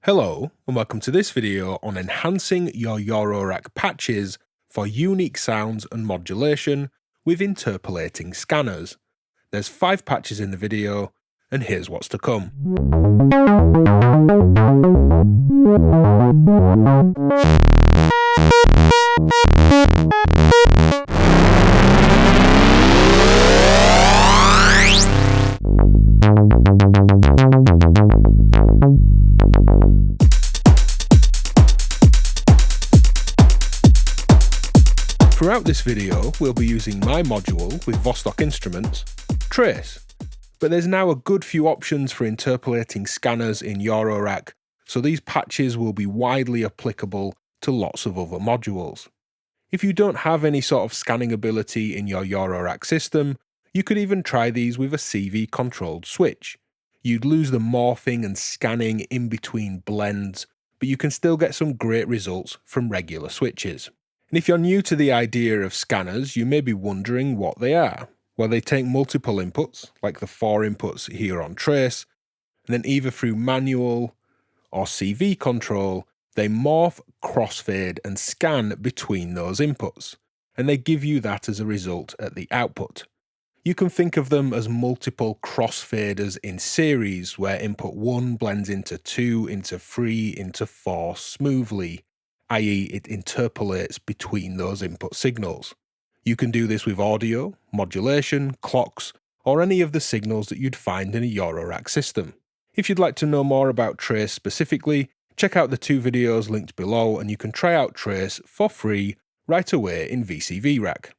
Hello and welcome to this video on enhancing your Eurorack patches for unique sounds and modulation with interpolating scanners. There's 5 patches in the video and here's what's to come. Throughout this video, we'll be using my module with Vostok Instruments Trace, but there's now a good few options for interpolating scanners in Eurorack, so these patches will be widely applicable to lots of other modules. If you don't have any sort of scanning ability in your Eurorack system, you could even try these with a CV-controlled switch. You'd lose the morphing and scanning in between blends, but you can still get some great results from regular switches. And if you're new to the idea of scanners, you may be wondering what they are. Well, they take multiple inputs, like the 4 inputs here on Trace, and then either through manual or CV control, they morph, crossfade and scan between those inputs, and they give you that as a result at the output. You can think of them as multiple crossfaders in series, where input 1 blends into 2, into 3, into 4 smoothly, i.e. it interpolates between those input signals. You can do this with audio, modulation, clocks, or any of the signals that you'd find in a Eurorack system. If you'd like to know more about Trace specifically, check out the 2 videos linked below and you can try out Trace for free right away in VCVrack.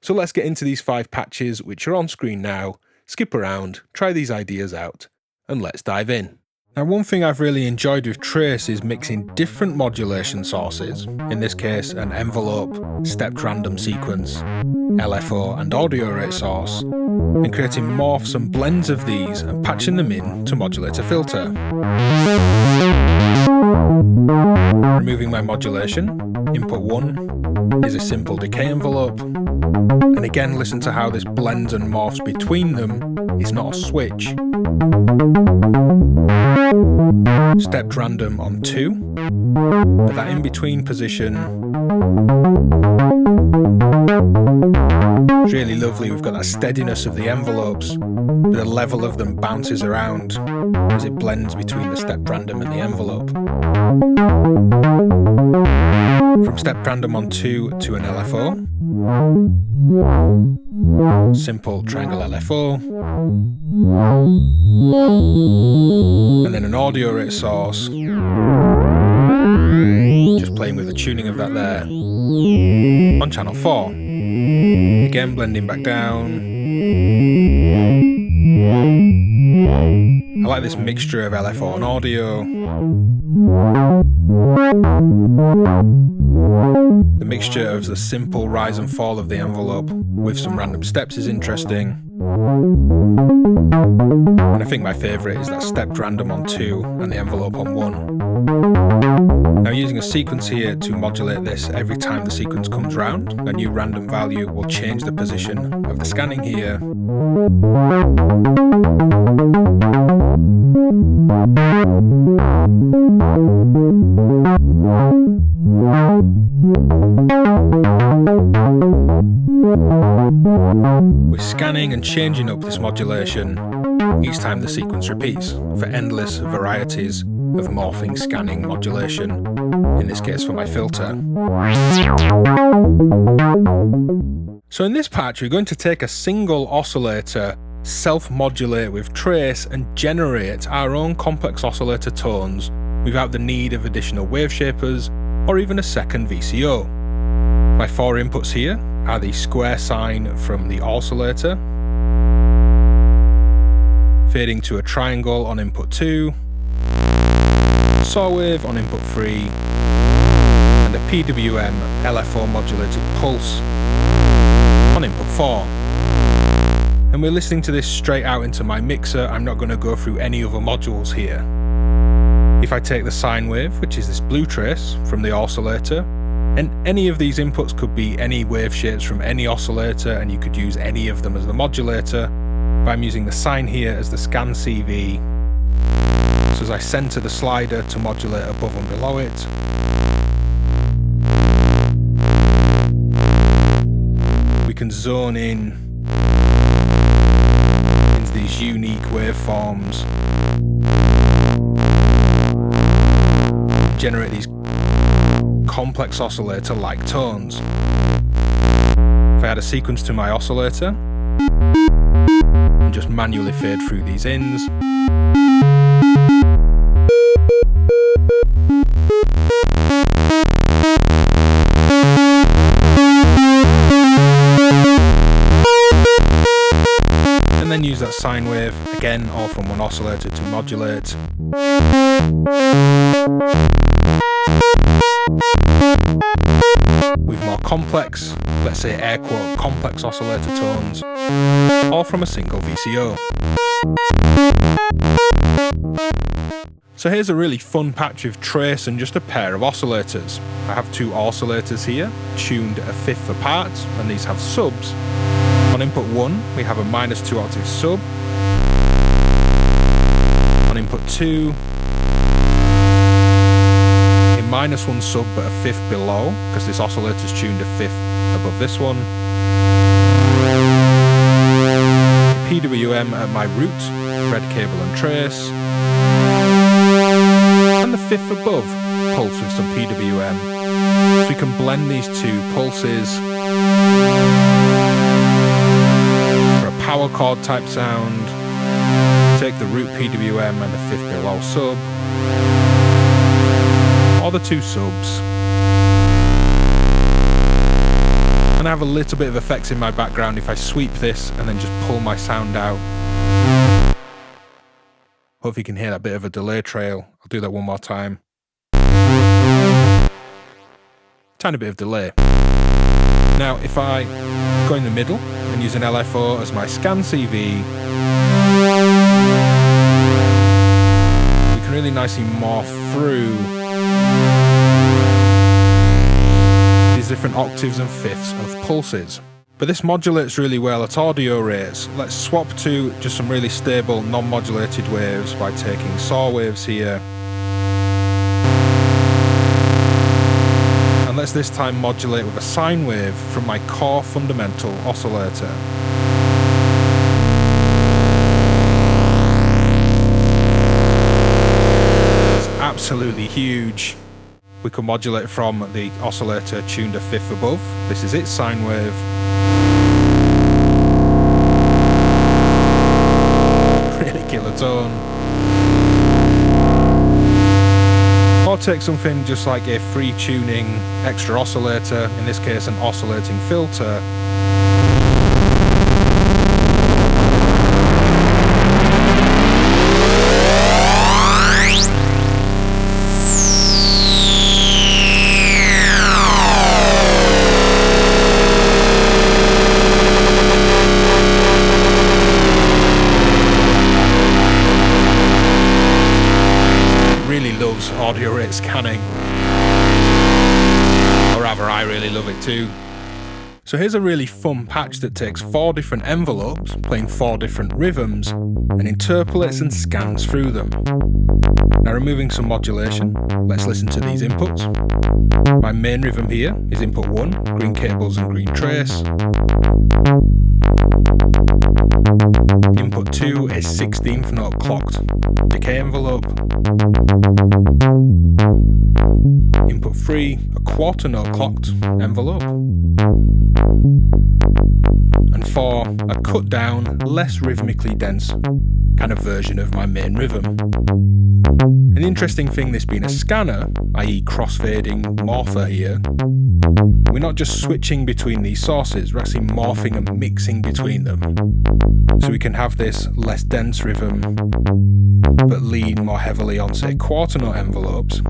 So let's get into these 5 patches which are on screen now, skip around, try these ideas out, and let's dive in. Now, one thing I've really enjoyed with Trace is mixing different modulation sources, in this case an envelope, stepped random sequence, LFO and audiorate source, and creating morphs and blends of these and patching them in to modulate a filter. Removing my modulation, input 1 is a simple decay envelope, and again listen to how this blends and morphs between them is not a switch. Stepped random on 2, but that in between position is really lovely. We've got that steadiness of the envelopes, but the level of them bounces around as it blends between the stepped random and the envelope. From stepped random on 2 to an LFO, simple triangle LFO, and then an audiorate source, just playing with the tuning of that there, on channel 4, again blending back down. I like this mixture of LFO and audio. The mixture of the simple rise and fall of the envelope with some random steps is interesting. And I think my favourite is that stepped random on 2 and the envelope on 1. Now, using a sequence here to modulate this every time the sequence comes round, a new random value will change the position of the scanning here. We're scanning and changing up this modulation each time the sequence repeats for endless varieties of morphing, scanning, modulation, in this case for my filter. So in this patch we're going to take a single oscillator, self-modulate with Trace and generate our own complex oscillator tones without the need of additional wave shapers or even a second VCO. My 4 inputs here are the square sine from the oscillator, fading to a triangle on input 2, saw wave on input 3, and a PWM LFO modulated pulse on input 4. And we're listening to this straight out into my mixer. I'm not going to go through any other modules here. If I take the sine wave, which is this blue trace from the oscillator, and any of these inputs could be any wave shapes from any oscillator, and you could use any of them as the modulator, but I'm using the sine here as the scan CV, So as I centre the slider to modulate above and below it, we can zone in into these unique waveforms, generate these complex oscillator-like tones. If I add a sequence to my oscillator and just manually fade through these ins, and then use that sine wave, again all from one oscillator to modulate. With more complex, let's say air quote complex oscillator tones, all from a single VCO. So here's a really fun patch of trace and just a pair of oscillators. I have two oscillators here, tuned a fifth apart, and these have subs. On input 1, we have a -2 octave sub. On input 2, a -1 sub but a fifth below, because this oscillator's tuned a fifth above this one. PWM at my root, red cable and trace. And the fifth above, pulse with some PWM. So we can blend these two pulses for a power chord type sound. Take the root PWM and the fifth below sub, or the two subs. And I have a little bit of effects in my background if I sweep this and then just pull my sound out. Hope you can hear that bit of a delay trail. I'll do that one more time. Tiny bit of delay. Now, if I go in the middle and use an LFO as my scan CV, we can really nicely morph through these different octaves and fifths of pulses. But this modulates really well at audio rates. Let's swap to just some really stable non-modulated waves by taking saw waves here. And let's this time modulate with a sine wave from my core fundamental oscillator. It's absolutely huge. We can modulate from the oscillator tuned a fifth above. This is its sine wave. Really killer tone. Or take something just like a free tuning extra oscillator, in this case an oscillating filter. Loves audiorate scanning, or rather I really love it too. So here's a really fun patch that takes 4 different envelopes, playing 4 different rhythms, and interpolates and scans through them. Now removing some modulation, let's listen to these inputs. My main rhythm here is input 1, green cables and green trace. Input 2 is 16th note clocked decay envelope. Input 3, a quarter note clocked envelope. And 4, a cut down, less rhythmically dense kind of version of my main rhythm. And the interesting thing, this being a scanner, i.e. crossfading morpher here, we're not just switching between these sources, we're actually morphing and mixing between them. So we can have this less dense rhythm, but lean more heavily on, say, quarter note envelopes.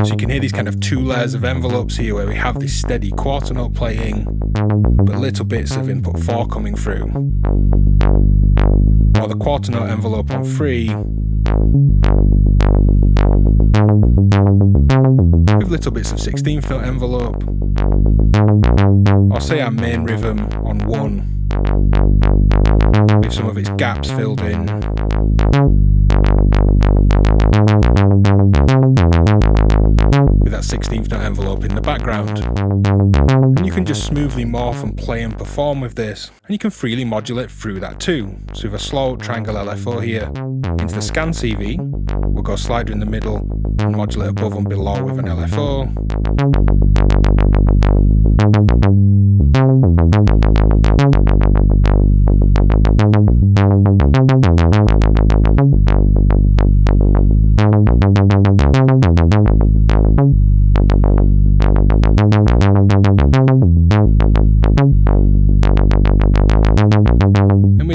So you can hear these kind of 2 layers of envelopes here where we have this steady quarter note playing, but little bits of input 4 coming through. Or the quarter note envelope on 3, with little bits of 16th note envelope. Or say our main rhythm on 1, with some of its gaps filled in. With that 16th note envelope in the background. And you can just smoothly morph and play and perform with this, and you can freely modulate through that too. So with a slow triangle LFO here, into the scan CV, we'll go slider in the middle and modulate above and below with an LFO.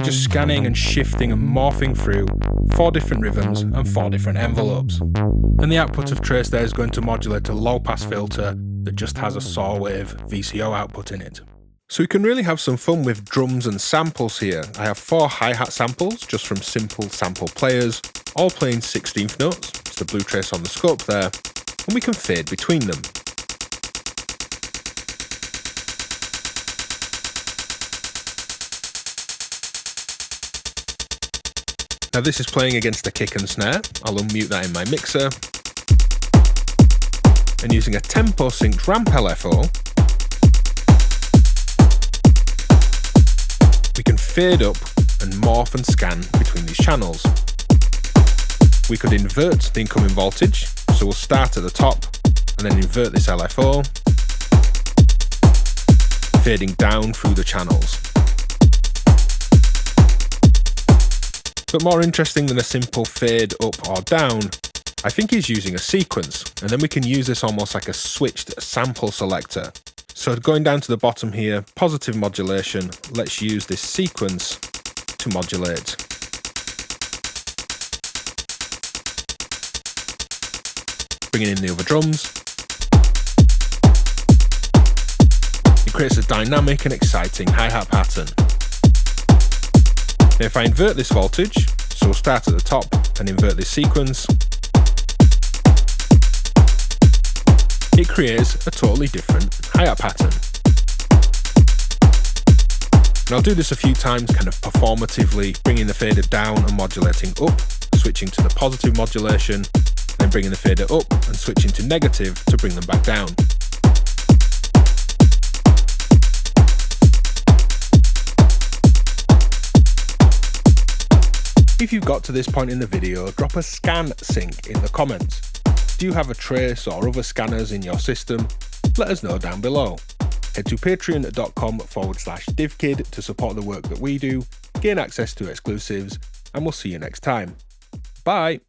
Just scanning and shifting and morphing through 4 different rhythms and 4 different envelopes. And the output of Trace there is going to modulate a low pass filter that just has a saw wave VCO output in it. So we can really have some fun with drums and samples here. I have 4 hi-hat samples just from simple sample players, all playing 16th notes. It's the blue trace on the scope there, and we can fade between them. Now this is playing against the kick and snare. I'll unmute that in my mixer. And using a tempo synced ramp LFO, we can fade up and morph and scan between these channels. We could invert the incoming voltage, so we'll start at the top and then invert this LFO, fading down through the channels. But more interesting than a simple fade up or down, I think is using a sequence, and then we can use this almost like a switched sample selector. So going down to the bottom here, positive modulation, let's use this sequence to modulate. Bringing in the other drums. It creates a dynamic and exciting hi-hat pattern. Now if I invert this voltage, so we'll start at the top and invert this sequence, it creates a totally different hi-hat pattern. And I'll do this a few times, kind of performatively, bringing the fader down and modulating up, switching to the positive modulation, then bringing the fader up and switching to negative to bring them back down. If you've got to this point in the video, drop a scan sync in the comments. Do you have a Trace or other scanners in your system? Let us know down below. Head to patreon.com/DivKid to support the work that we do, gain access to exclusives, and we'll see you next time. Bye!